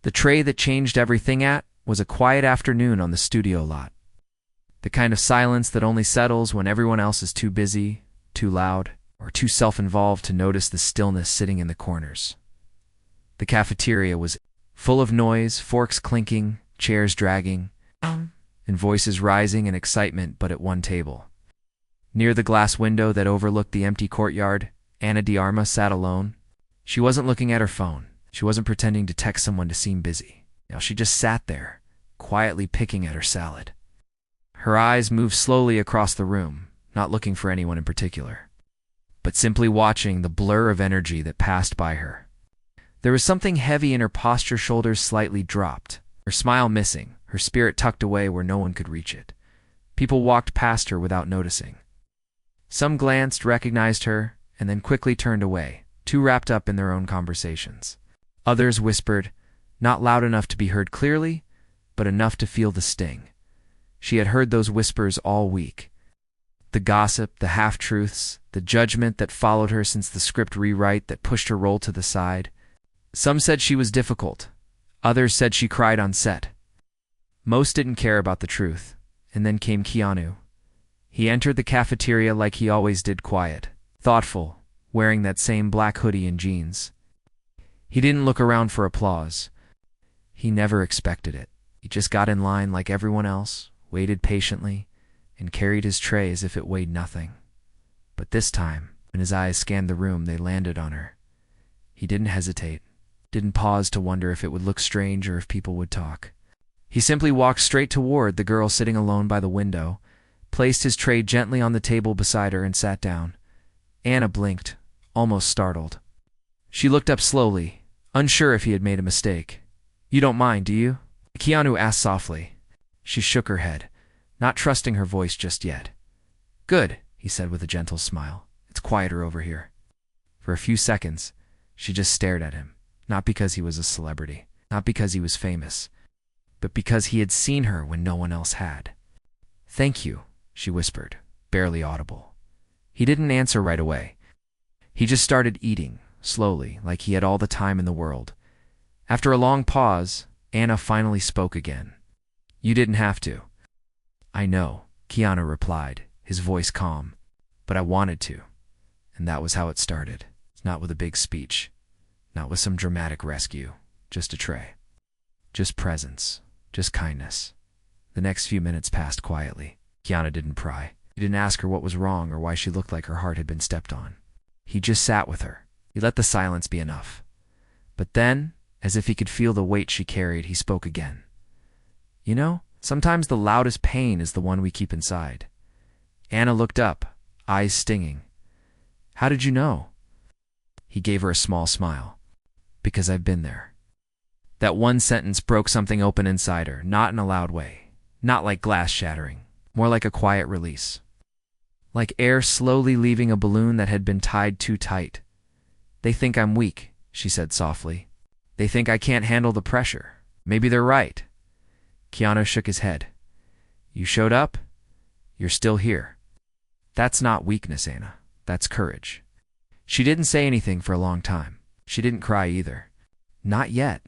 The tray that changed everything was a quiet afternoon on the studio lot. The kind of silence that only settles when everyone else is too busy, too loud, or too self-involved to notice the stillness sitting in the corners. The cafeteria was full of noise, forks clinking, chairs dragging, and voices rising in excitement but at one table. Near the glass window that overlooked the empty courtyard, Ana de Armas sat alone. She wasn't looking at her phone. She wasn't pretending to text someone to seem busy. Now she just sat there, quietly picking at her salad. Her eyes moved slowly across the room, not looking for anyone in particular, but simply watching the blur of energy that passed by her. There was something heavy in her posture, shoulders slightly dropped, her smile missing, her spirit tucked away where no one could reach it. People walked past her without noticing. Some glanced, recognized her, and then quickly turned away, too wrapped up in their own conversations. Others whispered, not loud enough to be heard clearly, but enough to feel the sting. She had heard those whispers all week. The gossip, the half-truths, the judgment that followed her since the script rewrite that pushed her role to the side. Some said she was difficult. Others said she cried on set. Most didn't care about the truth. And then came Keanu. He entered the cafeteria like he always did, quiet, thoughtful, wearing that same black hoodie and jeans. He didn't look around for applause. He never expected it. He just got in line like everyone else, waited patiently, and carried his tray as if it weighed nothing. But this time, when his eyes scanned the room, they landed on her. He didn't hesitate, didn't pause to wonder if it would look strange or if people would talk. He simply walked straight toward the girl sitting alone by the window, placed his tray gently on the table beside her, and sat down. Ana blinked, almost startled. She looked up slowly, unsure if he had made a mistake. "You don't mind, do you?" Keanu asked softly. She shook her head, not trusting her voice just yet. "Good," he said with a gentle smile. "It's quieter over here." For a few seconds, she just stared at him, not because he was a celebrity, not because he was famous, but because he had seen her when no one else had. "Thank you," she whispered, barely audible. He didn't answer right away. He just started eating, slowly, like he had all the time in the world. After a long pause, Ana finally spoke again. "You didn't have to." "I know," Keanu replied, his voice calm. "But I wanted to." And that was how it started. Not with a big speech. Not with some dramatic rescue. Just a tray. Just presence. Just kindness. The next few minutes passed quietly. Keanu didn't pry. He didn't ask her what was wrong or why she looked like her heart had been stepped on. He just sat with her. He let the silence be enough. But then, as if he could feel the weight she carried, he spoke again. "You know, sometimes the loudest pain is the one we keep inside." Ana looked up, eyes stinging. "How did you know?" He gave her a small smile. "Because I've been there." That one sentence broke something open inside her, not in a loud way, not like glass shattering, more like a quiet release. Like air slowly leaving a balloon that had been tied too tight. "They think I'm weak," she said softly. "They think I can't handle the pressure. Maybe they're right." Keanu shook his head. "You showed up. You're still here. That's not weakness, Ana. That's courage." She didn't say anything for a long time. She didn't cry either. Not yet.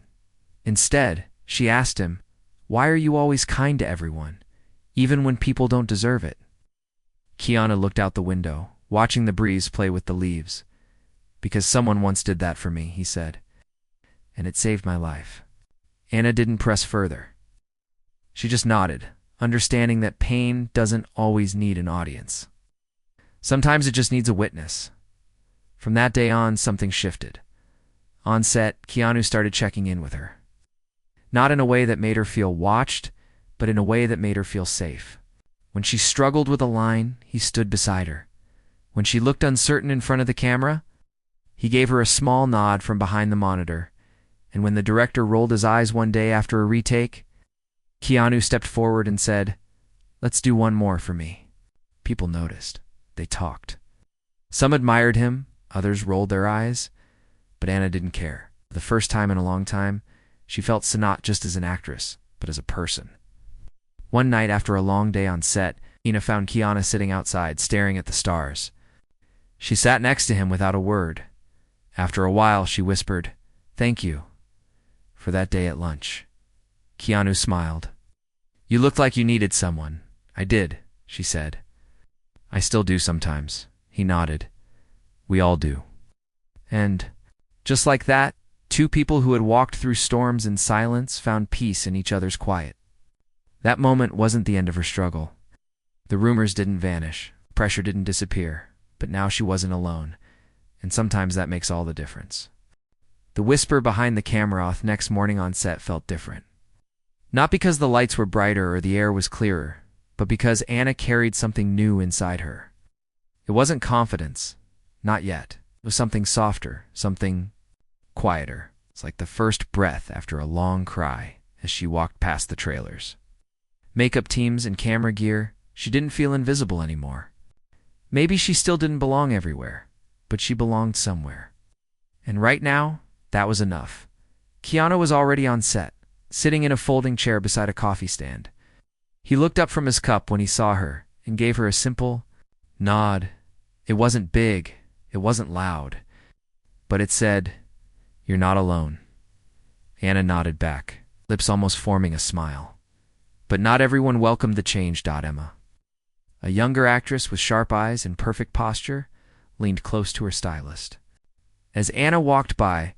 Instead, she asked him, "Why are you always kind to everyone, even when people don't deserve it?" Keanu looked out the window, watching the breeze play with the leaves. "Because someone once did that for me," he said. "And it saved my life." Ana didn't press further. She just nodded, understanding that pain doesn't always need an audience. Sometimes it just needs a witness. From that day on, something shifted. On set, Keanu started checking in with her. Not in a way that made her feel watched, but in a way that made her feel safe. When she struggled with a line, he stood beside her. When she looked uncertain in front of the camera, he gave her a small nod from behind the monitor. And when the director rolled his eyes one day after a retake, Keanu stepped forward and said, "Let's do one more for me." People noticed. They talked. Some admired him, others rolled their eyes, but Ana didn't care. For the first time in a long time, she felt so not just as an actress, but as a person. One night after a long day on set, Ana found Keanu sitting outside, staring at the stars. She sat next to him without a word. After a while, she whispered, "Thank you." for that day at lunch. Keanu smiled. You looked like you needed someone. I did, she said. I still do sometimes. He nodded. We all do. And, just like that, two people who had walked through storms in silence found peace in each other's quiet. That moment wasn't the end of her struggle. The rumors didn't vanish, pressure didn't disappear, but now she wasn't alone, and sometimes that makes all the difference. The whisper behind the camera next morning on set felt different. Not because the lights were brighter or the air was clearer, but because Anna carried something new inside her. It wasn't confidence, not yet. It was something softer, something quieter. It's like the first breath after a long cry as she walked past the trailers. Makeup teams and camera gear, she didn't feel invisible anymore. Maybe she still didn't belong everywhere, but she belonged somewhere. And right now, that was enough. Keanu was already on set, sitting in a folding chair beside a coffee stand. He looked up from his cup when he saw her and gave her a simple nod. It wasn't big, it wasn't loud, but it said, "You're not alone." Anna nodded back, lips almost forming a smile. But not everyone welcomed the change. Emma, a younger actress with sharp eyes and perfect posture, leaned close to her stylist. As Anna walked by,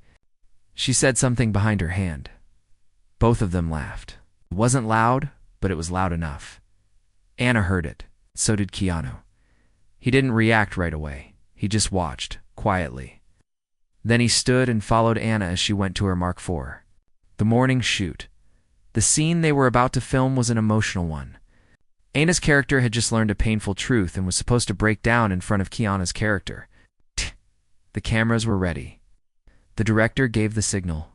she said something behind her hand. Both of them laughed. It wasn't loud, but it was loud enough. Anna heard it. So did Keanu. He didn't react right away. He just watched, quietly. Then he stood and followed Anna as she went to her Mark IV. The morning shoot. The scene they were about to film was an emotional one. Anna's character had just learned a painful truth and was supposed to break down in front of Keanu's character. The cameras were ready. The director gave the signal.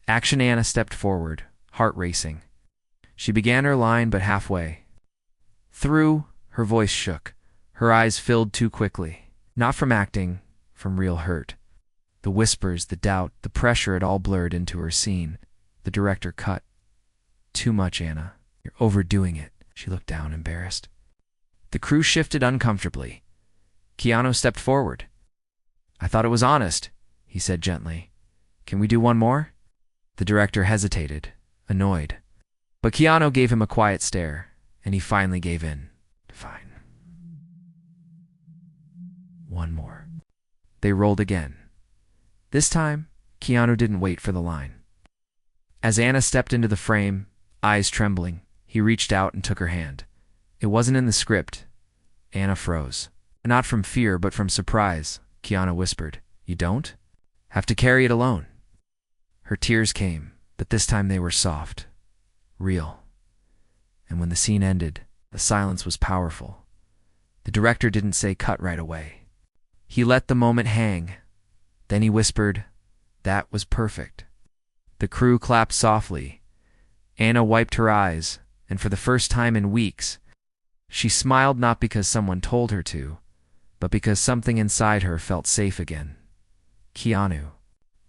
Action. Anna stepped forward, heart racing. She began her line, but halfway through, her voice shook. Her eyes filled too quickly. Not from acting, from real hurt. The whispers, the doubt, the pressure had all blurred into her scene. The director cut. Too much, Anna. You're overdoing it. She looked down, embarrassed. The crew shifted uncomfortably. Keanu stepped forward. I thought it was honest, he said gently. Can we do one more? The director hesitated, annoyed. But Keanu gave him a quiet stare, and he finally gave in. Fine. One more. They rolled again. This time, Keanu didn't wait for the line. As Anna stepped into the frame, eyes trembling, he reached out and took her hand. It wasn't in the script. Anna froze. Not from fear, but from surprise. Keanu whispered, You don't? Have to carry it alone. Her tears came, but this time they were soft, real. And when the scene ended, the silence was powerful. The director didn't say cut right away. He let the moment hang. Then he whispered, That was perfect. The crew clapped softly. Anna wiped her eyes, and for the first time in weeks, she smiled not because someone told her to, but because something inside her felt safe again. Keanu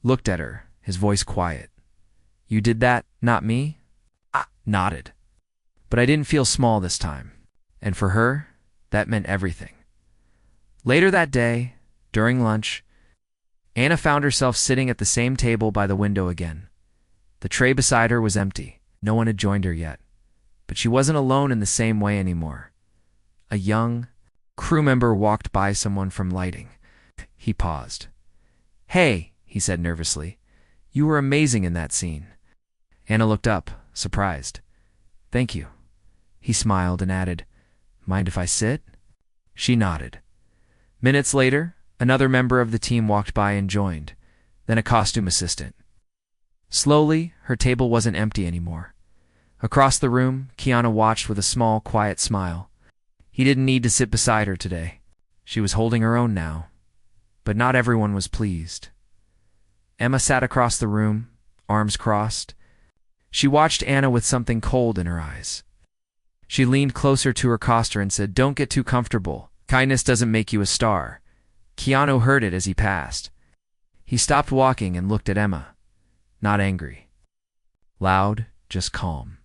looked at her, his voice quiet. You did that, not me? I nodded. But I didn't feel small this time, and for her, that meant everything. Later that day, during lunch, Anna found herself sitting at the same table by the window again. The tray beside her was empty. No one had joined her yet. But she wasn't alone in the same way anymore. A young crew member walked by someone from lighting. He paused. Hey, he said nervously. You were amazing in that scene. Anna looked up, surprised. Thank you. He smiled and added, Mind if I sit? She nodded. Minutes later, another member of the team walked by and joined, then a costume assistant. Slowly, her table wasn't empty anymore. Across the room, Keanu watched with a small, quiet smile. He didn't need to sit beside her today. She was holding her own now. But not everyone was pleased. Emma sat across the room, arms crossed. She watched Anna with something cold in her eyes. She leaned closer to her coster and said, Don't get too comfortable. Kindness doesn't make you a star. Keanu heard it as he passed. He stopped walking and looked at Emma. Not angry. Loud, just calm.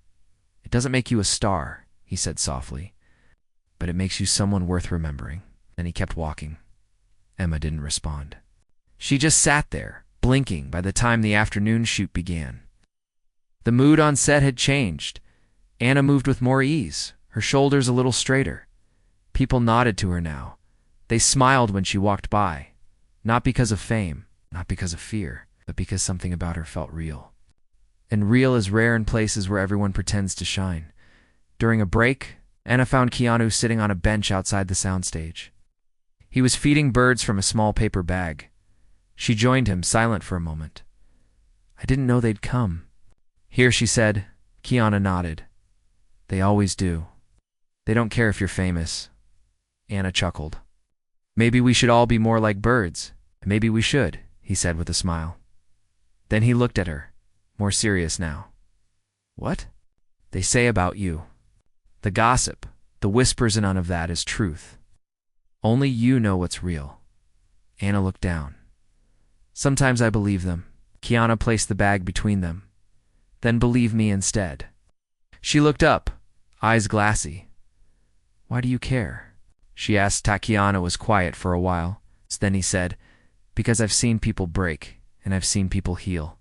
It doesn't make you a star, he said softly. But it makes you someone worth remembering. Then he kept walking. Emma didn't respond. She just sat there, blinking by the time the afternoon shoot began. The mood on set had changed. Anna moved with more ease, her shoulders a little straighter. People nodded to her now. They smiled when she walked by, not because of fame, not because of fear, but because something about her felt real. And real is rare in places where everyone pretends to shine. During a break, Anna found Keanu sitting on a bench outside the soundstage. He was feeding birds from a small paper bag. She joined him, silent for a moment. "I didn't know they'd come." "Here," she said. Keanu nodded. "They always do. They don't care if you're famous." Anna chuckled. "Maybe we should all be more like birds. Maybe we should," he said with a smile. Then he looked at her, more serious now. "What?" "They say about you. The gossip, the whispers, and none of that is truth. Only you know what's real." Anna looked down. "Sometimes I believe them." Keanu placed the bag between them. "Then believe me instead." She looked up, eyes glassy. "Why do you care?" she asked. Keanu was quiet for a while. Then he said, "Because I've seen people break, and I've seen people heal.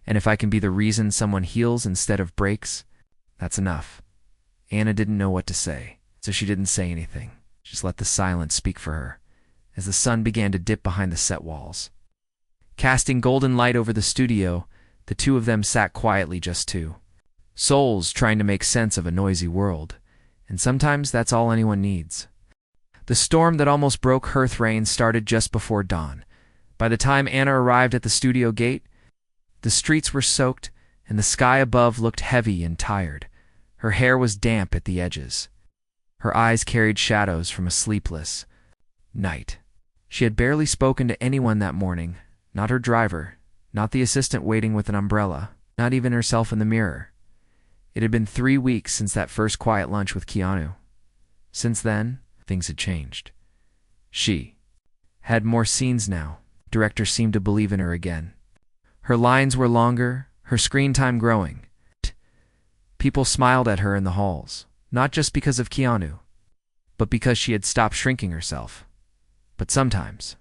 And if I can be the reason someone heals instead of breaks, that's enough." Anna didn't know what to say, so she didn't say anything. Just let the silence speak for her, as the sun began to dip behind the set walls. Casting golden light over the studio, the two of them sat quietly, just two. Souls trying to make sense of a noisy world, and sometimes that's all anyone needs. The storm that almost broke Hearth Rain started just before dawn. By the time Anna arrived at the studio gate, the streets were soaked, and the sky above looked heavy and tired. Her hair was damp at the edges. Her eyes carried shadows from a sleepless night. She had barely spoken to anyone that morning, not her driver, not the assistant waiting with an umbrella, not even herself in the mirror. It had been 3 weeks since that first quiet lunch with Keanu. Since then, things had changed. She had more scenes now. Director seemed to believe in her again. Her lines were longer, her screen time growing. People smiled at her in the halls, not just because of Keanu, but because she had stopped shrinking herself. But sometimes,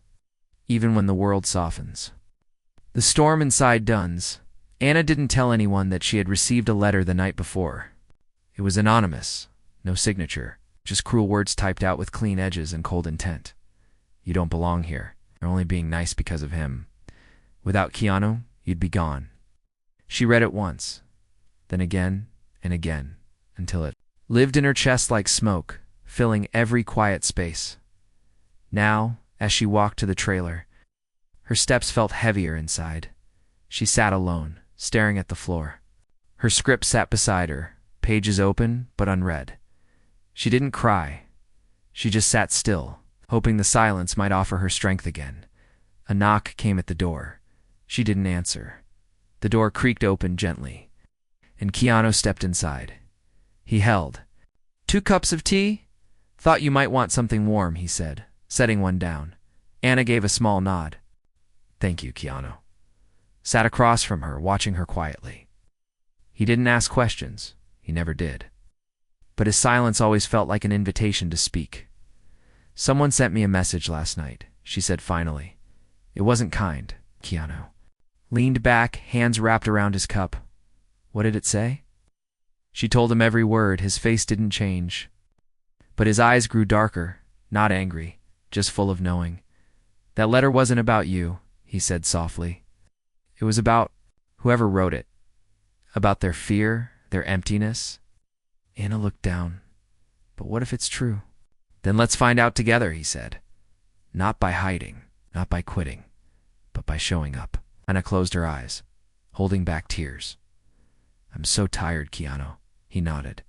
even when the world softens. The storm inside Dunn's. Anna didn't tell anyone that she had received a letter the night before. It was anonymous, no signature, just cruel words typed out with clean edges and cold intent. "You don't belong here. You're only being nice because of him. Without Keanu, you'd be gone." She read it once, then again and again, until it lived in her chest like smoke, filling every quiet space. Now, as she walked to the trailer, her steps felt heavier inside. She sat alone, staring at the floor. Her script sat beside her, pages open but unread. She didn't cry. She just sat still, hoping the silence might offer her strength again. A knock came at the door. She didn't answer. The door creaked open gently, and Keanu stepped inside. He held 2 cups of tea? Thought you might want something warm, he said, setting one down. Anna gave a small nod. Thank you, Keanu. Sat across from her, watching her quietly. He didn't ask questions. He never did. But his silence always felt like an invitation to speak. Someone sent me a message last night, she said finally. It wasn't kind, Keanu. Leaned back, hands wrapped around his cup. What did it say? She told him every word. His face didn't change. But his eyes grew darker, not angry, just full of knowing. That letter wasn't about you, he said softly. It was about whoever wrote it. About their fear, their emptiness. Anna looked down. But what if it's true? Then let's find out together, he said. Not by hiding, not by quitting, but by showing up. Anna closed her eyes, holding back tears. I'm so tired, Keanu, he nodded.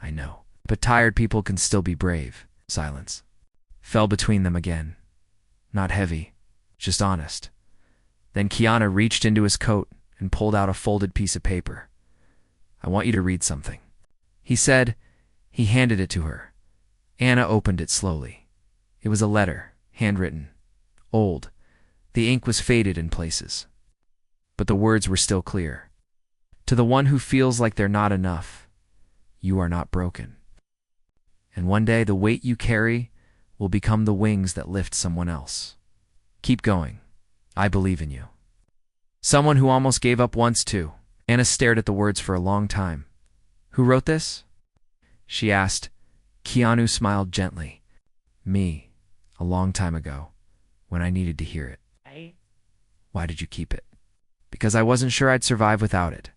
I know, but tired people can still be brave. Silence fell between them again. Not heavy, just honest. Then Keanu reached into his coat and pulled out a folded piece of paper. I want you to read something, he said. He handed it to her. Anna opened it slowly. It was a letter, handwritten, old. The ink was faded in places, but the words were still clear. To the one who feels like they're not enough, you are not broken. And one day the weight you carry will become the wings that lift someone else. Keep going. I believe in you. Someone who almost gave up once too. Anna stared at the words for a long time. Who wrote this? She asked. Keanu smiled gently. Me, a long time ago, when I needed to hear it. Why did you keep it? Because I wasn't sure I'd survive without it.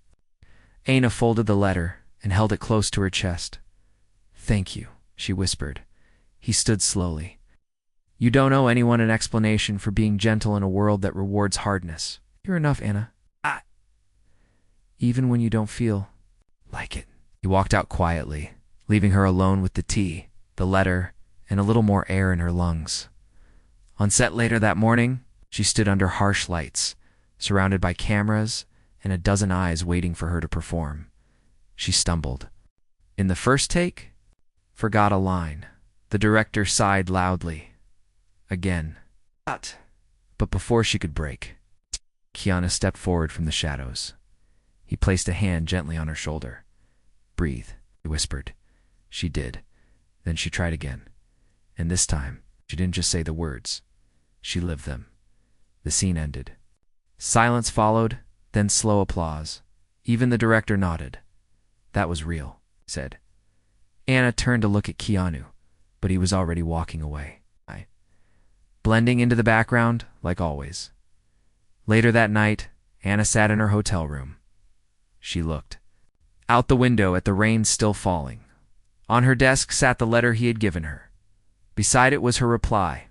Anna folded the letter and held it close to her chest. Thank you, she whispered. He stood slowly. You don't owe anyone an explanation for being gentle in a world that rewards hardness. You're enough, Anna. Even when you don't feel like it. He walked out quietly, leaving her alone with the tea, the letter, and a little more air in her lungs. On set later that morning, she stood under harsh lights, surrounded by cameras and a dozen eyes waiting for her to perform. She stumbled. In the first take, forgot a line. The director sighed loudly. Again. But before she could break, Keanu stepped forward from the shadows. He placed a hand gently on her shoulder. Breathe, he whispered. She did. Then she tried again. And this time, she didn't just say the words. She lived them. The scene ended. Silence followed, then slow applause. Even the director nodded. That was real, he said. Anna turned to look at Keanu, but he was already walking away, blending into the background like always. Later that night, Anna sat in her hotel room. She looked out the window at the rain still falling. On her desk sat the letter he had given her. Beside it was her reply.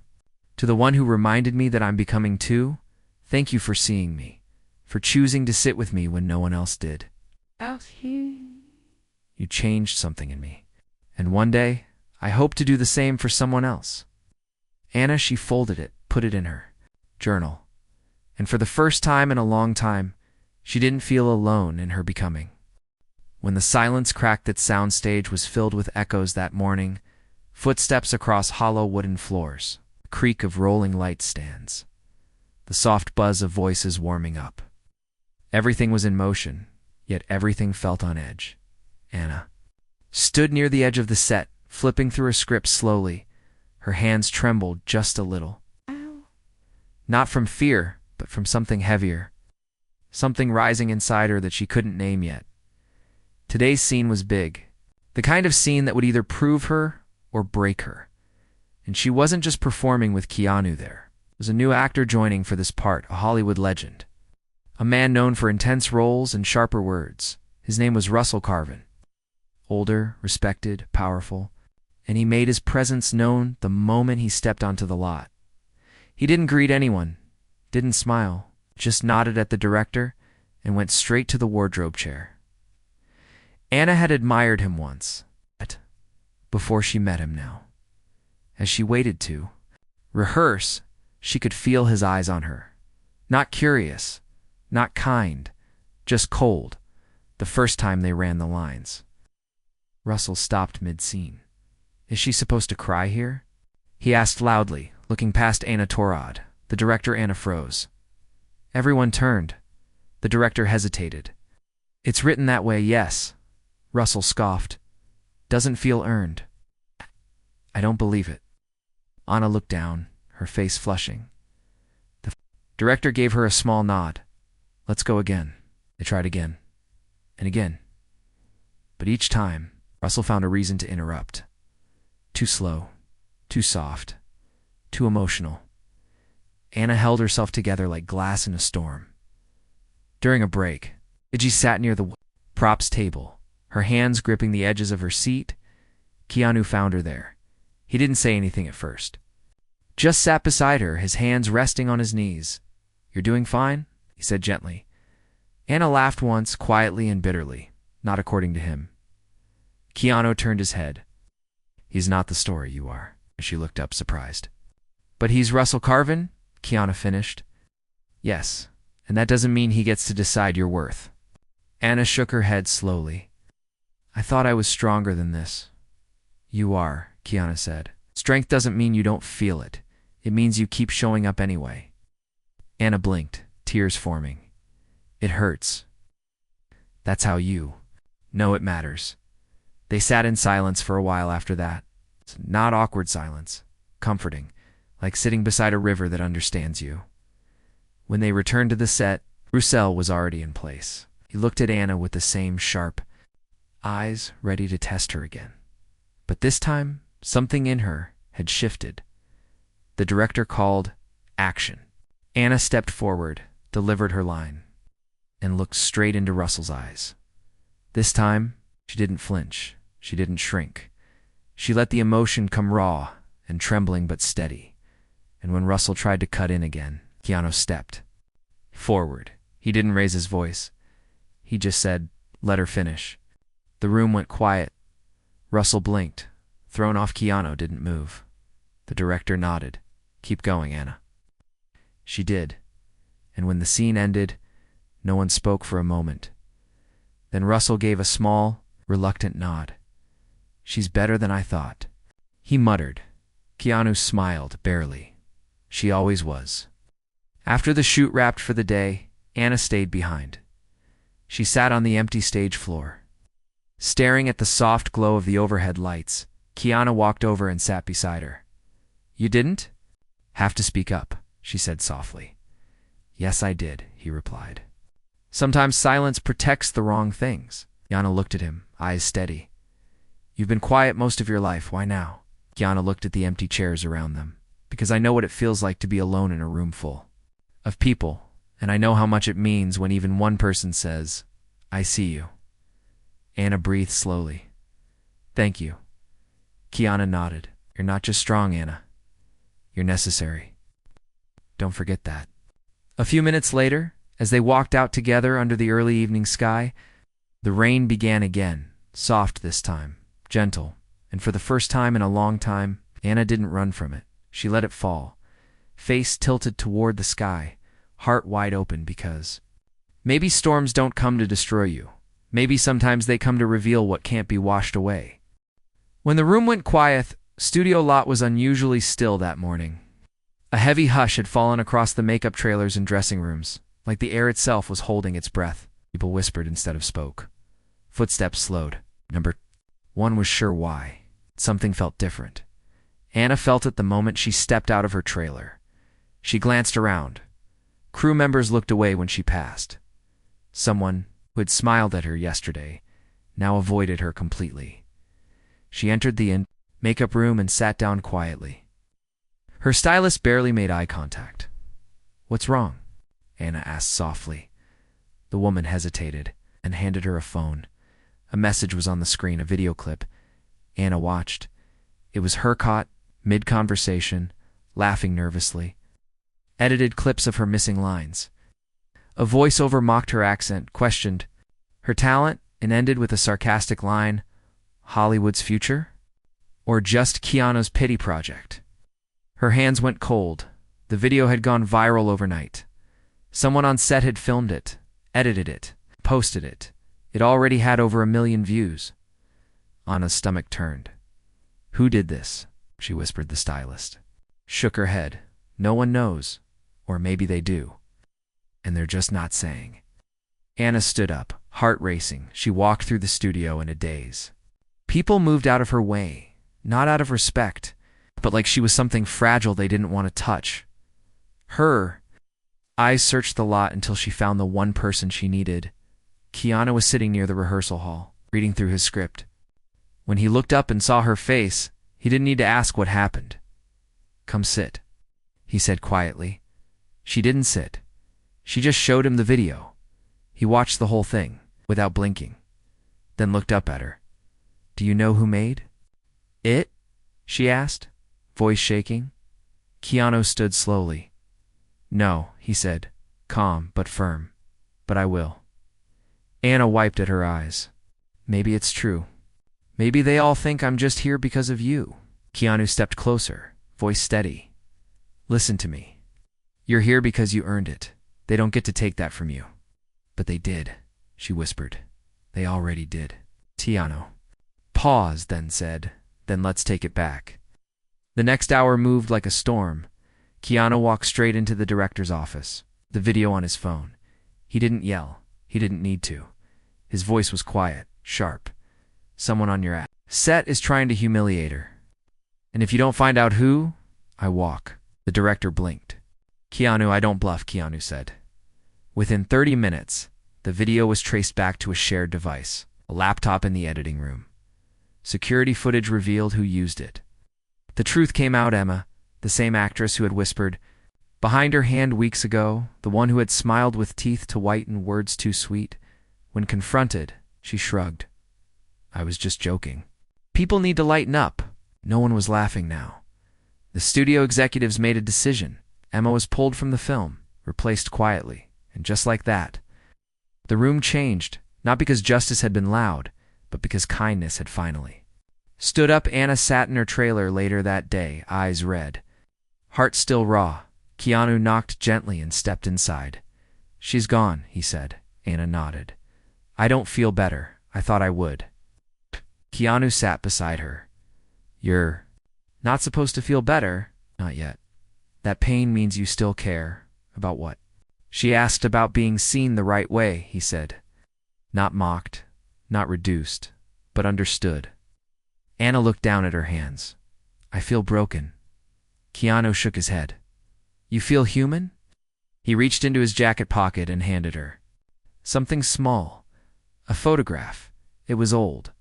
To the one who reminded me that I'm becoming too, thank you for seeing me, for choosing to sit with me when no one else did. You changed something in me, and one day I hope to do the same for someone else. Anna, she folded it, put it in her journal, and for the first time in a long time, she didn't feel alone in her becoming. When the silence cracked its soundstage was filled with echoes that morning, footsteps across hollow wooden floors, the creak of rolling light stands, the soft buzz of voices warming up. Everything was in motion, yet everything felt on edge. Anna stood near the edge of the set, flipping through her script slowly. Her hands trembled just a little. Not from fear, but from something heavier. Something rising inside her that she couldn't name yet. Today's scene was big. The kind of scene that would either prove her or break her. And she wasn't just performing with Keanu there. There was a new actor joining for this part, a Hollywood legend. A man known for intense roles and sharper words. His name was Russell Carvin. Older, respected, powerful, and he made his presence known the moment he stepped onto the lot. He didn't greet anyone, didn't smile, just nodded at the director and went straight to the wardrobe chair. Anna had admired him once, before she met him now. As she waited to rehearse, she could feel his eyes on her. Not curious, not kind, just cold, the first time they ran the lines. Russell stopped mid-scene. Is she supposed to cry here? He asked loudly, looking past Anna Torad. The director Anna froze. Everyone turned. The director hesitated. It's written that way, yes. Russell scoffed. Doesn't feel earned. I don't believe it. Anna looked down, her face flushing. The director gave her a small nod. Let's go again. They tried again. And again. But each time, Russell found a reason to interrupt. Too slow, too soft, too emotional. Anna held herself together like glass in a storm. During a break, Iggy sat near the props table, her hands gripping the edges of her seat. Keanu found her there. He didn't say anything at first. Just sat beside her, his hands resting on his knees. You're doing fine? He said gently. Anna laughed once, quietly and bitterly, not according to him. Keanu turned his head. He's not the story you are. She looked up, surprised. But he's Russell Carvin? Keanu finished. Yes, and that doesn't mean he gets to decide your worth. Anna shook her head slowly. I thought I was stronger than this. You are, Keanu said. Strength doesn't mean you don't feel it. It means you keep showing up anyway. Anna blinked, tears forming. It hurts. That's how you know it matters. They sat in silence for a while after that. It's not awkward silence, comforting, like sitting beside a river that understands you. When they returned to the set, Roussel was already in place. He looked at Anna with the same sharp eyes, ready to test her again. But this time, something in her had shifted. The director called action. Anna stepped forward, delivered her line, and looked straight into Russell's eyes. This time, she didn't flinch. She didn't shrink. She let the emotion come raw and trembling but steady. And when Russell tried to cut in again, Keanu stepped forward. He didn't raise his voice. He just said, "Let her finish." The room went quiet. Russell blinked. Thrown off, Keanu didn't move. The director nodded. "Keep going, Anna." She did. And when the scene ended, no one spoke for a moment. Then Russell gave a small, reluctant nod. "She's better than I thought," he muttered. Keanu smiled, barely. She always was. After the shoot wrapped for the day, Anna stayed behind. She sat on the empty stage floor. Staring at the soft glow of the overhead lights, Keanu walked over and sat beside her. "You didn't have to speak up," she said softly. "Yes, I did," he replied. "Sometimes silence protects the wrong things." Keanu looked at him, eyes steady. "You've been quiet most of your life. Why now?" Keanu looked at the empty chairs around them. "Because I know what it feels like to be alone in a room full of people, and I know how much it means when even one person says, 'I see you.'" Anna breathed slowly. "Thank you." Keanu nodded. "You're not just strong, Anna. You're necessary. Don't forget that." A few minutes later, as they walked out together under the early evening sky, the rain began again, soft this time, gentle, and for the first time in a long time, Anna didn't run from it. She let it fall, face tilted toward the sky, heart wide open, because maybe storms don't come to destroy you. Maybe sometimes they come to reveal what can't be washed away. When the room went quiet, Studio Lot was unusually still that morning. A heavy hush had fallen across the makeup trailers and dressing rooms, like the air itself was holding its breath. People whispered instead of spoke. Footsteps slowed. Number one was sure why. Something felt different. Anna felt it the moment she stepped out of her trailer. She glanced around. Crew members looked away when she passed. Someone who had smiled at her yesterday now avoided her completely. She entered the makeup room and sat down quietly. Her stylist barely made eye contact. "What's wrong?" Anna asked softly. The woman hesitated and handed her a phone. A message was on the screen, a video clip. Anna watched. It was her caught, mid-conversation, laughing nervously. Edited clips of her missing lines. A voiceover mocked her accent, questioned her talent, and ended with a sarcastic line, "Hollywood's future? Or just Keanu's pity project?" Her hands went cold. The video had gone viral overnight. Someone on set had filmed it, edited it, posted it. It already had over 1 million views. Anna's stomach turned. "Who did this?" she whispered the stylist. Shook her head. "No one knows. Or maybe they do. And they're just not saying." Anna stood up, heart racing. She walked through the studio in a daze. People moved out of her way, not out of respect, but like she was something fragile they didn't want to touch. Her eyes searched the lot until she found the one person she needed. Keanu was sitting near the rehearsal hall, reading through his script. When he looked up and saw her face, he didn't need to ask what happened. "Come sit," he said quietly. She didn't sit. She just showed him the video. He watched the whole thing, without blinking, then looked up at her. "Do you know who made it?" she asked, voice shaking. Keanu stood slowly. "No," he said, calm but firm. "But I will." Anna wiped at her eyes. "Maybe it's true. Maybe they all think I'm just here because of you." Keanu stepped closer, voice steady. "Listen to me. You're here because you earned it. They don't get to take that from you." "But they did," she whispered. "They already did." Keanu paused, then said, "Then let's take it back." The next hour moved like a storm. Keanu walked straight into the director's office, the video on his phone. He didn't yell. He didn't need to. His voice was quiet, sharp. "Someone on your set is trying to humiliate her. And if you don't find out who, I walk." The director blinked. "Keanu, I don't bluff," Keanu said. Within 30 minutes, The video was traced back to a shared device, a laptop in the editing room. Security footage revealed who used it. The truth came out. Emma, the same actress who had whispered behind her hand weeks ago, the one who had smiled with teeth too white and words too sweet. When confronted, she shrugged. I was just joking. People need to lighten up. No one was laughing now. The studio executives made a decision. Emma was pulled from the film, replaced quietly, and just like that, the room changed, not because justice had been loud, but because kindness had finally stood up. Anna sat in her trailer later that day, eyes red, heart still raw. Keanu knocked gently and stepped inside. She's gone, he said. Anna nodded. I don't feel better. I thought I would. Keanu sat beside her. You're not supposed to feel better. Not yet. That pain means you still care. About what? She asked. About being seen the right way, he said. Not mocked, not reduced, but understood. Anna looked down at her hands. I feel broken. Keanu shook his head. You feel human? He reached into his jacket pocket and handed her something small. A photograph. It was old.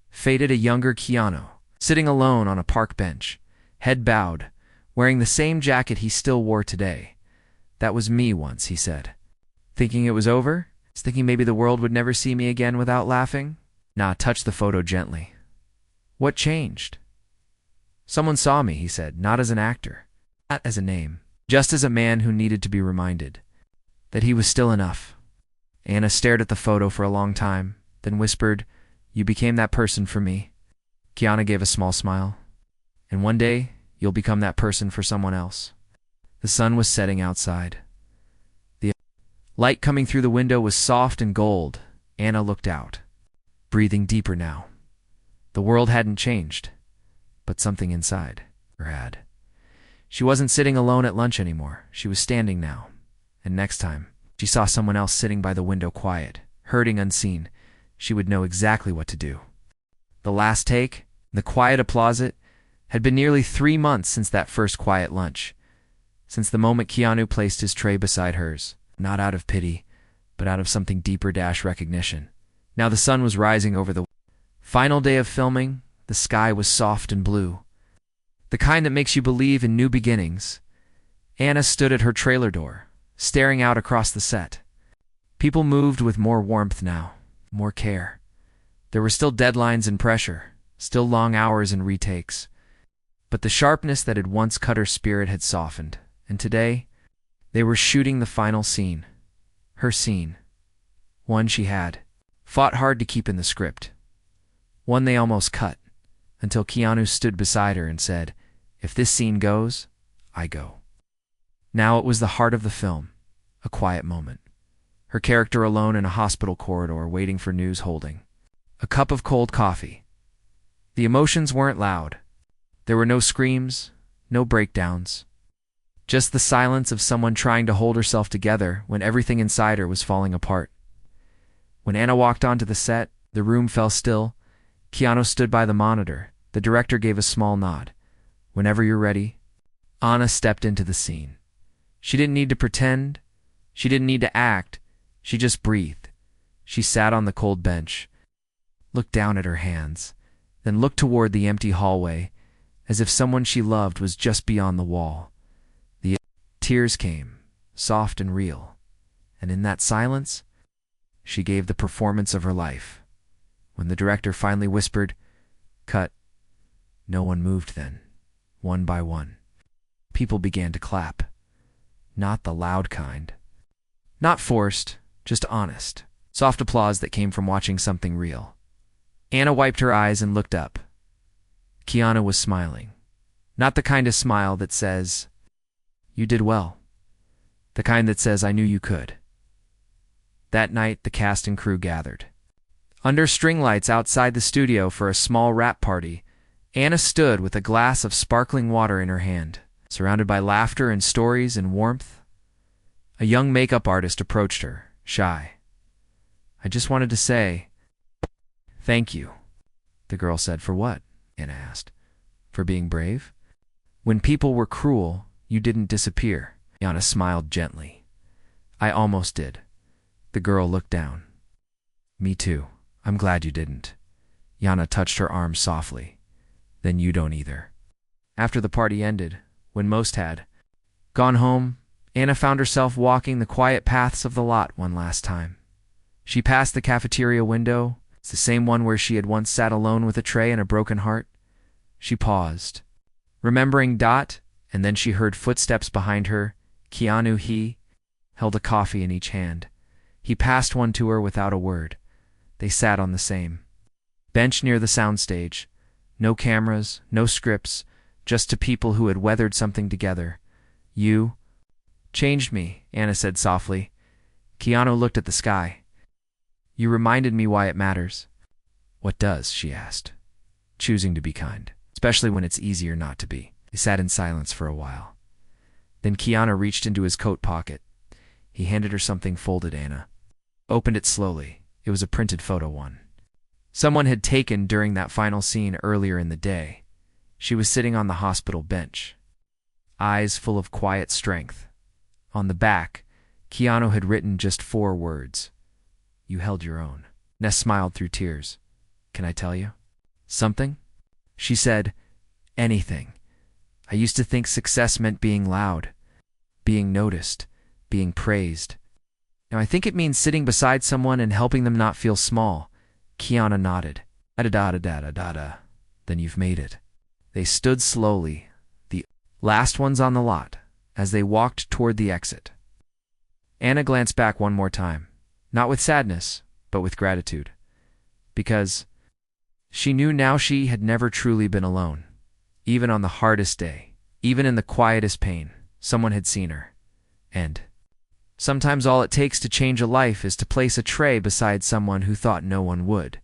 Faded. A younger Keanu, sitting alone on a park bench, head bowed, wearing the same jacket he still wore today. That was me once, he said. Thinking it was over? Thinking maybe the world would never see me again without laughing? Nah, touched the photo gently. What changed? Someone saw me, he said, not as an actor, not as a name, just as a man who needed to be reminded that he was still enough. Anna stared at the photo for a long time, then whispered, You became that person for me. Keanu gave a small smile. And one day, you'll become that person for someone else. The sun was setting outside. The light coming through the window was soft and gold. Anna looked out, breathing deeper now. The world hadn't changed, but something inside her had. She wasn't sitting alone at lunch anymore. She was standing now. And next time she saw someone else sitting by the window, quiet, hurting, unseen, she would know exactly what to do. The last take, the quiet applause. It had been nearly 3 months since that first quiet lunch, since the moment Keanu placed his tray beside hers, not out of pity, but out of something deeper, recognition. Now the sun was rising over the final day of filming. The sky was soft and blue, the kind that makes you believe in new beginnings. Anna stood at her trailer door, staring out across the set. People moved with more warmth now, more care. There were still deadlines and pressure, still long hours and retakes. But the sharpness that had once cut her spirit had softened, and today they were shooting the final scene. Her scene. One she had fought hard to keep in the script. One they almost cut, until Keanu stood beside her and said, If this scene goes, I go. Now it was the heart of the film, a quiet moment. Her character alone in a hospital corridor waiting for news, holding a cup of cold coffee. The emotions weren't loud. There were no screams, no breakdowns. Just the silence of someone trying to hold herself together when everything inside her was falling apart. When Anna walked onto the set, the room fell still. Keanu stood by the monitor. The director gave a small nod. Whenever you're ready. Anna stepped into the scene. She didn't need to pretend. She didn't need to act. She just breathed. She sat on the cold bench, looked down at her hands, then looked toward the empty hallway, as if someone she loved was just beyond the wall. The tears came, soft and real, and in that silence, she gave the performance of her life. When the director finally whispered, Cut, no one moved then. One by one, people began to clap. Not the loud kind. Not forced, just honest. Soft applause that came from watching something real. Anna wiped her eyes and looked up. Keanu was smiling. Not the kind of smile that says, You did well. The kind that says, I knew you could. That night, the cast and crew gathered under string lights outside the studio for a small wrap party. Anna stood with a glass of sparkling water in her hand, surrounded by laughter and stories and warmth. A young makeup artist approached her, shy. I just wanted to say, Thank you, the girl said. For what? Anna asked. For being brave? When people were cruel, you didn't disappear. Anna smiled gently. I almost did. The girl looked down. Me too. I'm glad you didn't. Yana touched her arm softly. Then you don't either. After the party ended, when most had gone home, Anna found herself walking the quiet paths of the lot one last time. She passed the cafeteria window, the same one where she had once sat alone with a tray and a broken heart. She paused, remembering Dot, and then she heard footsteps behind her. Keanu, he held a coffee in each hand. He passed one to her without a word. They sat on the same bench near the soundstage. No cameras, no scripts, just two people who had weathered something together. You changed me, Anna said softly. Keanu looked at the sky. You reminded me why it matters. What does? She asked, choosing to be kind, especially when it's easier not to be. They sat in silence for a while. Then Keanu reached into his coat pocket. He handed her something folded. Anna opened it slowly. It was a printed photo one someone had taken during that final scene earlier in the day. She was sitting on the hospital bench, eyes full of quiet strength. On the back, Keanu had written just 4 words. You held your own. Ness smiled through tears. Can I tell you something? She said, anything. I used to think success meant being loud, being noticed, being praised. Now I think it means sitting beside someone and helping them not feel small. Keanu nodded. Da-da-da-da-da-da-da. Then you've made it. They stood slowly, the last ones on the lot, as they walked toward the exit. Anna glanced back one more time, not with sadness, but with gratitude. Because she knew now she had never truly been alone. Even on the hardest day, even in the quietest pain, someone had seen her. And sometimes all it takes to change a life is to place a tray beside someone who thought no one would.